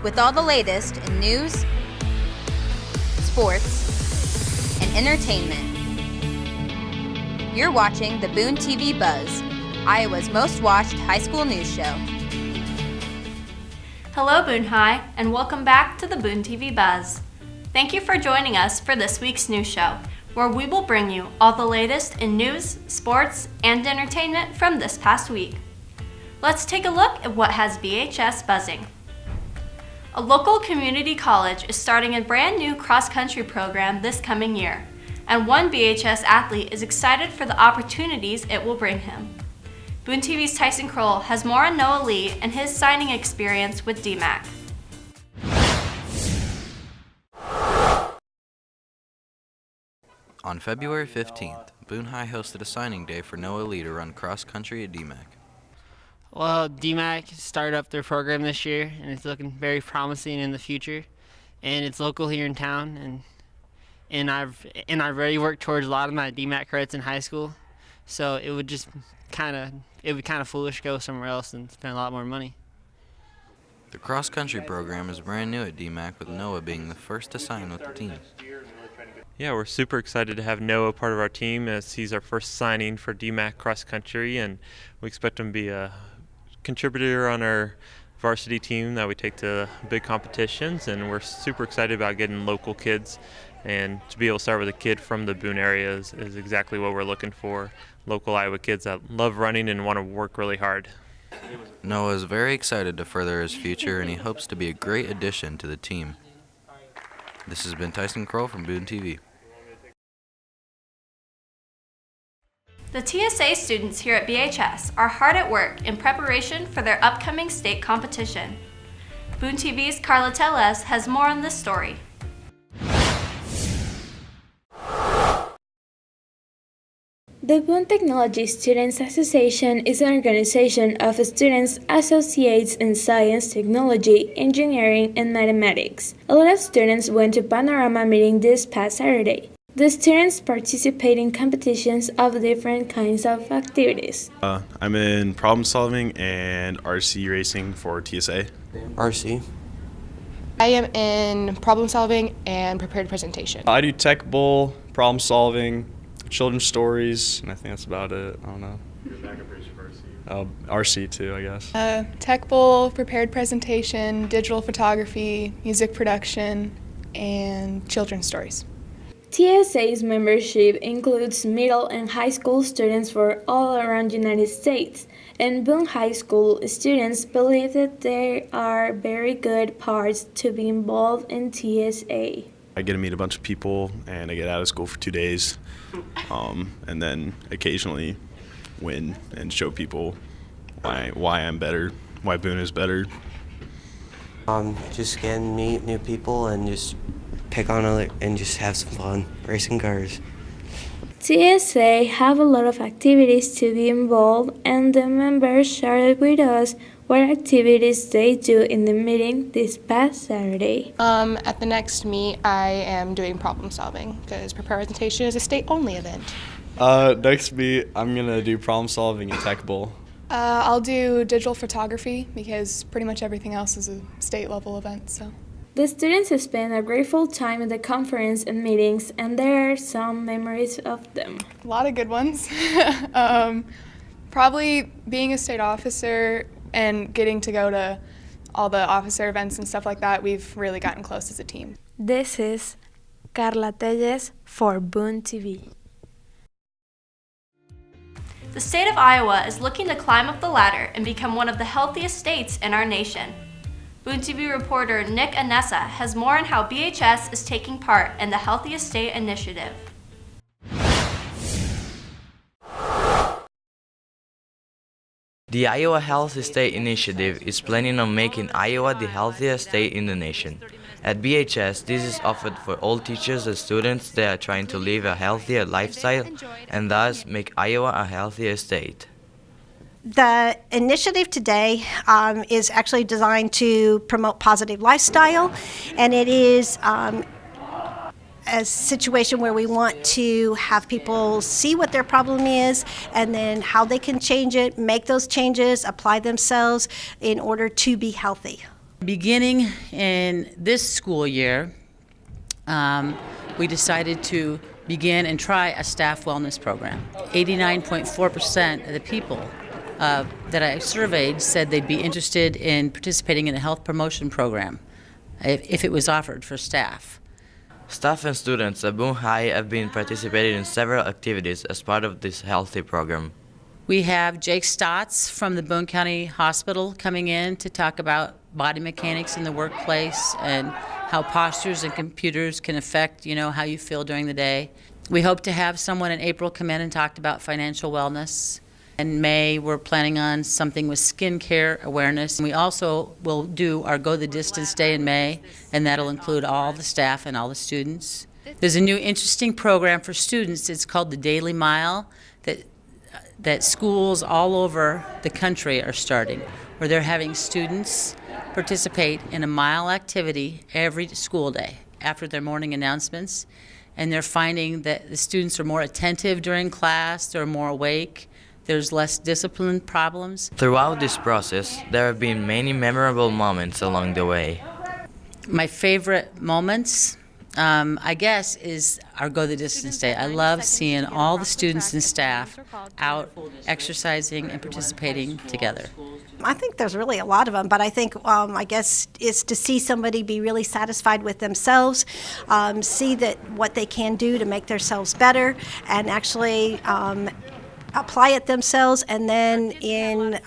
with all the latest in news, sports, and entertainment. You're watching the BooneTV Buzz, Iowa's most watched high school news show. Hello Boone High, and welcome back to the BooneTV Buzz. Thank you for joining us for this week's news show, where we will bring you all the latest in news, sports, and entertainment from this past week. Let's take a look at what has BHS buzzing. A local community college is starting a brand new cross-country program this coming year, and one BHS athlete is excited for the opportunities it will bring him. BooneTV's Tyson Kroll has more on Noah Lee and his signing experience with DMAC. On February 15th, Boone High hosted a signing day for Noah Lee to run cross-country at DMAC. Well, DMAC started up their program this year, and it's looking very promising in the future. And it's local here in town, and I've already worked towards a lot of my DMAC credits in high school. So it would just kind of foolish to go somewhere else and spend a lot more money. The cross-country program is brand new at DMAC, with Noah being the first to sign with the team. Yeah, we're super excited to have Noah part of our team, as he's our first signing for DMAC cross country, and we expect him to be a contributor on our varsity team that we take to big competitions, and we're super excited about getting local kids, and to be able to start with a kid from the Boone area is exactly what we're looking for. Local Iowa kids that love running and want to work really hard. Noah is very excited to further his future, and he hopes to be a great addition to the team. This has been Tyson Kroll from BooneTV. The TSA students here at BHS are hard at work in preparation for their upcoming state competition. BooneTV's Carla Tellez has more on this story. The Boone Technology Students Association is an organization of students associates in science, technology, engineering, and mathematics. A lot of students went to Panorama meeting this past Saturday. The students participate in competitions of different kinds of activities. I'm in problem solving and RC racing for TSA. RC. I am in problem solving and prepared presentation. I do tech bowl, problem solving, children's stories, and I think that's about it. I don't know. Your backup racer for RC? RC too, I guess. Tech bowl, prepared presentation, digital photography, music production, and children's stories. TSA's membership includes middle and high school students from all around the United States, and Boone High School students believe that there are very good parts to be involved in TSA. I get to meet a bunch of people, and I get out of school for 2 days, and then occasionally win and show people why I'm better, why Boone is better. Just getting to meet new people and just pick on other and just have some fun racing cars. TSA have a lot of activities to be involved, and the members shared with us what activities they do in the meeting this past Saturday. At the next meet, I am doing problem solving because prepared presentation is a state-only event. Next meet, I'm gonna do problem solving and tech bowl. I'll do digital photography because pretty much everything else is a state-level event. So. The students spend a grateful time at the conference and meetings, and there are some memories of them. A lot of good ones. Probably being a state officer and getting to go to all the officer events and stuff like that. We've really gotten close as a team. This is Carla Tellez for BooneTV. The state of Iowa is looking to climb up the ladder and become one of the healthiest states in our nation. BooneTV reporter Nick Anessa has more on how BHS is taking part in the Healthiest State Initiative. The Iowa Healthy State Initiative is planning on making Iowa the healthiest state in the nation. At BHS, this is offered for all teachers and students that are trying to live a healthier lifestyle and thus make Iowa a healthier state. The initiative today is actually designed to promote positive lifestyle, and it is a situation where we want to have people see what their problem is and then how they can change it, make those changes, apply themselves in order to be healthy. Beginning in this school year, we decided to begin and try a staff wellness program. 89.4% of the people that I surveyed said they'd be interested in participating in a health promotion program if it was offered for staff. Staff and students at Boone High have been participating in several activities as part of this healthy program. We have Jake Stotts from the Boone County Hospital coming in to talk about body mechanics in the workplace and how postures and computers can affect, how you feel during the day. We hope to have someone in April come in and talk about financial wellness. In May, we're planning on something with skincare awareness. We also will do our Go the Distance Day in May, and that'll include all the staff and all the students. There's a new interesting program for students. It's called the Daily Mile that schools all over the country are starting, where they're having students participate in a mile activity every school day after their morning announcements. And they're finding that the students are more attentive during class, they're more awake, there's less discipline problems. Throughout this process, there have been many memorable moments along the way. My favorite moments, I guess, is our Go the Distance Day. I love seeing all the students and staff out exercising and participating together. I think there's really a lot of them, but I think, I guess, is to see somebody be really satisfied with themselves, see that what they can do to make themselves better, and actually apply it themselves, and then in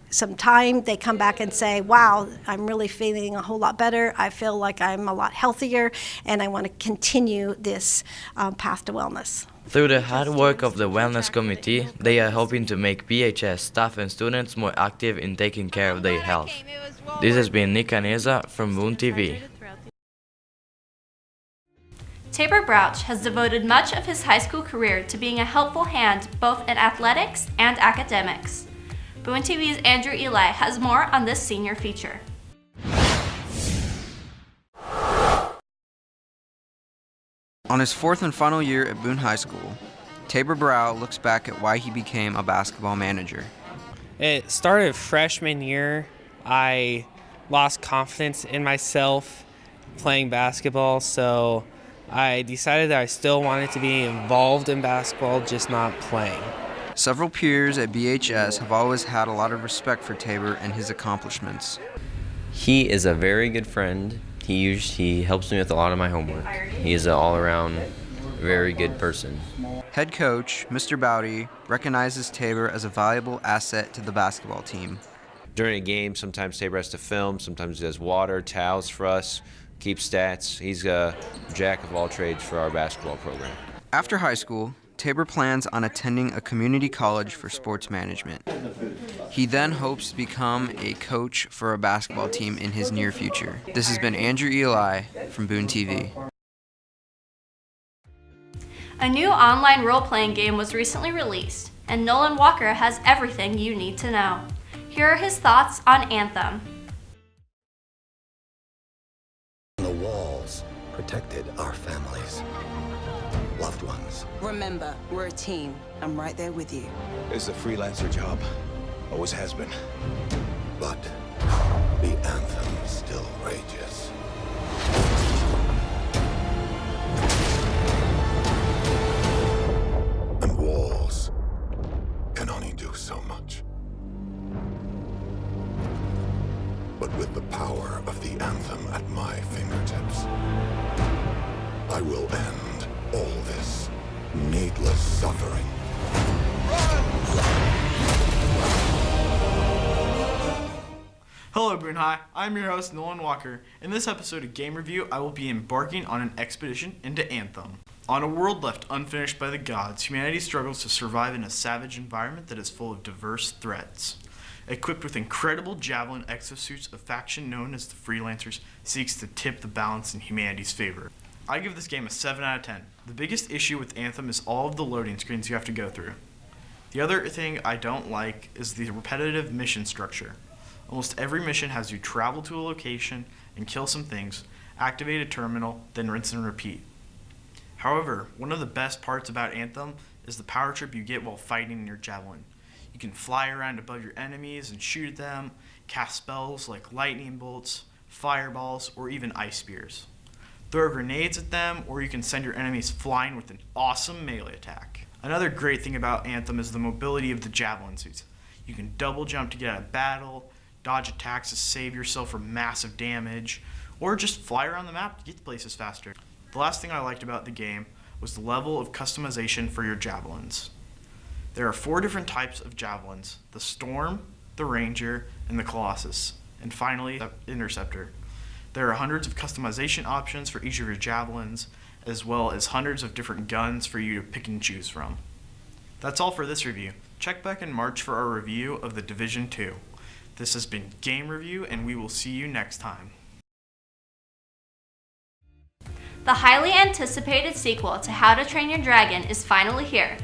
some time they come back and say, wow, I'm really feeling a whole lot better, I feel like I'm a lot healthier, and I want to continue this path to wellness. Through the hard work of the Wellness Committee, they are hoping to make BHS staff and students more active in taking care of their health. This has been Nick Caneza from BooneTV. Tabor Brouch has devoted much of his high school career to being a helpful hand both in athletics and academics. BooneTV's Andrew Eli has more on this senior feature. On his fourth and final year at Boone High School, Tabor Brow looks back at why he became a basketball manager. It started freshman year. I lost confidence in myself playing basketball, so I decided that I still wanted to be involved in basketball, just not playing. Several peers at BHS have always had a lot of respect for Tabor and his accomplishments. He is a very good friend. He helps me with a lot of my homework. He is an all-around very good person. Head coach, Mr. Bowdy, recognizes Tabor as a valuable asset to the basketball team. During a game, sometimes Tabor has to film, sometimes he does water, towels for us, keep stats. He's a jack of all trades for our basketball program. After high school, Tabor plans on attending a community college for sports management. He then hopes to become a coach for a basketball team in his near future. This has been Andrew Eli from BooneTV. A new online role-playing game was recently released, and Nolan Walker has everything you need to know. Here are his thoughts on Anthem. The walls protected our families, loved ones. Remember, we're a team. I'm right there with you. It's a freelancer job. Always has been. But the anthem still rages. And walls can only do so much. But with the power of the anthem at my fingertips, I will end all this needless suffering. Hello Boone High, I'm your host Nolan Walker. In this episode of Game Review, I will be embarking on an expedition into Anthem. On a world left unfinished by the gods, humanity struggles to survive in a savage environment that is full of diverse threats. Equipped with incredible javelin exosuits, a faction known as the Freelancers seeks to tip the balance in humanity's favor. I give this game a 7 out of 10. The biggest issue with Anthem is all of the loading screens you have to go through. The other thing I don't like is the repetitive mission structure. Almost every mission has you travel to a location and kill some things, activate a terminal, then rinse and repeat. However, one of the best parts about Anthem is the power trip you get while fighting in your javelin. You can fly around above your enemies and shoot at them, cast spells like lightning bolts, fireballs, or even ice spears. Throw grenades at them, or you can send your enemies flying with an awesome melee attack. Another great thing about Anthem is the mobility of the javelin suits. You can double jump to get out of battle, dodge attacks to save yourself from massive damage, or just fly around the map to get to places faster. The last thing I liked about the game was the level of customization for your javelins. There are 4 different types of javelins: the Storm, the Ranger, and the Colossus, and finally the Interceptor. There are hundreds of customization options for each of your javelins, as well as hundreds of different guns for you to pick and choose from. That's all for this review. Check back in March for our review of the Division 2. This has been Game Review, and we will see you next time. The highly anticipated sequel to How to Train Your Dragon is finally here.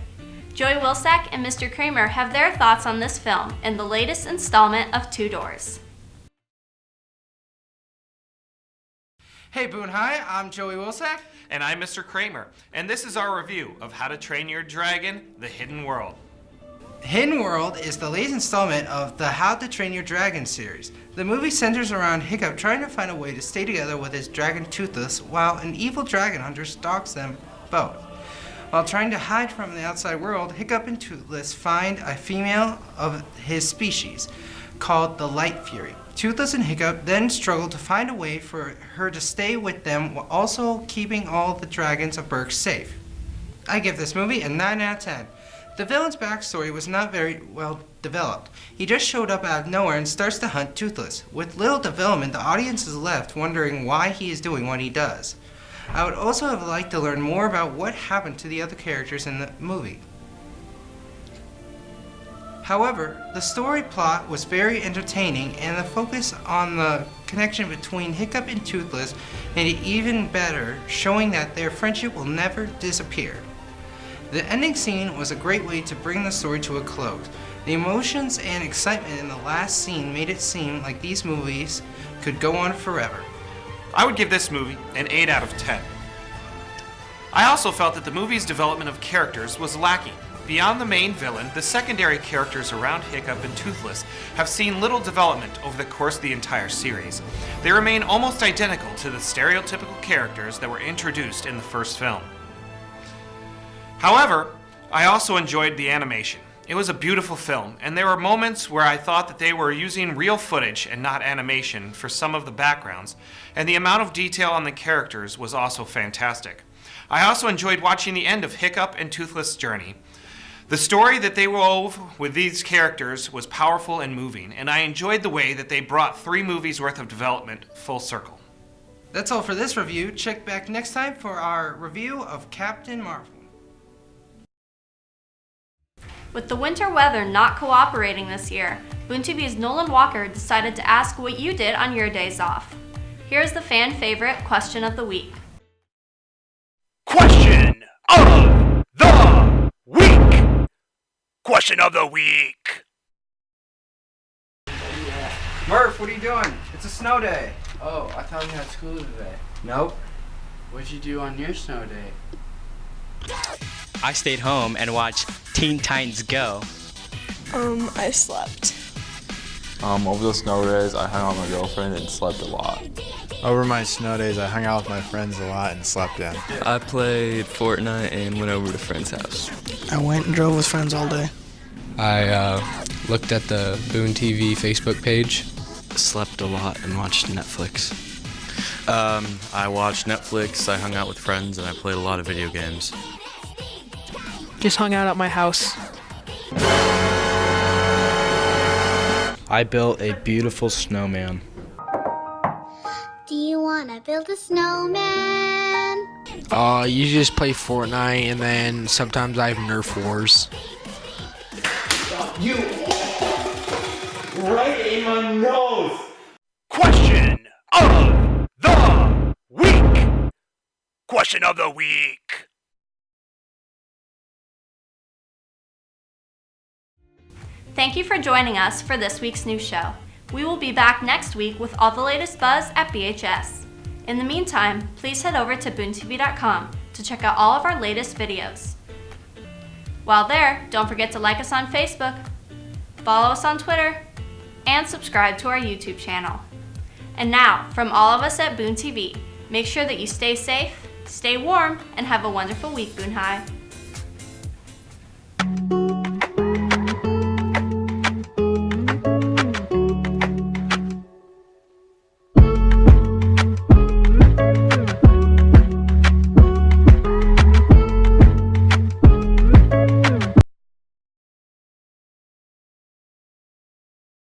Joey Wilsack and Mr. Kramer have their thoughts on this film in the latest installment of Two Doors. Hey Boone, hi, I'm Joey Wilsack. And I'm Mr. Kramer, and this is our review of How to Train Your Dragon, The Hidden World. Hidden World is the latest installment of the How to Train Your Dragon series. The movie centers around Hiccup trying to find a way to stay together with his dragon Toothless while an evil dragon hunter stalks them both. While trying to hide from the outside world, Hiccup and Toothless find a female of his species called the Light Fury. Toothless and Hiccup then struggle to find a way for her to stay with them while also keeping all the dragons of Berk safe. I give this movie a 9 out of 10. The villain's backstory was not very well developed. He just showed up out of nowhere and starts to hunt Toothless. With little development, the audience is left wondering why he is doing what he does. I would also have liked to learn more about what happened to the other characters in the movie. However, the story plot was very entertaining, and the focus on the connection between Hiccup and Toothless made it even better, showing that their friendship will never disappear. The ending scene was a great way to bring the story to a close. The emotions and excitement in the last scene made it seem like these movies could go on forever. I would give this movie an 8 out of 10. I also felt that the movie's development of characters was lacking. Beyond the main villain, the secondary characters around Hiccup and Toothless have seen little development over the course of the entire series. They remain almost identical to the stereotypical characters that were introduced in the first film. However, I also enjoyed the animation. It was a beautiful film, and there were moments where I thought that they were using real footage and not animation for some of the backgrounds, and the amount of detail on the characters was also fantastic. I also enjoyed watching the end of Hiccup and Toothless' journey. The story that they wove with these characters was powerful and moving, and I enjoyed the way that they brought 3 movies worth of development full circle. That's all for this review. Check back next time for our review of Captain Marvel. With the winter weather not cooperating this year, BooneTV's Nolan Walker decided to ask what you did on your days off. Here's the fan favorite question of the week. Question of the week! Question of the week! Murph, what are you doing? It's a snow day. Oh, I thought we had school today. Nope. What'd you do on your snow day? I stayed home and watched Teen Titans Go. I slept. Over the snow days, I hung out with my girlfriend and slept a lot. Over my snow days, I hung out with my friends a lot and slept in. I played Fortnite and went over to a friend's house. I went and drove with friends all day. I looked at the BooneTV Facebook page. Slept a lot and watched Netflix. I watched Netflix, I hung out with friends, and I played a lot of video games. Just hung out at my house. I built a beautiful snowman. Do you want to build a snowman? You just play Fortnite, and then sometimes I have Nerf Wars. You right in my nose! Question of the week! Question of the week! Thank you for joining us for this week's news show. We will be back next week with all the latest buzz at BHS. In the meantime, please head over to BooneTV.com to check out all of our latest videos. While there, don't forget to like us on Facebook, follow us on Twitter, and subscribe to our YouTube channel. And now, from all of us at BooneTV, make sure that you stay safe, stay warm, and have a wonderful week, Boone High.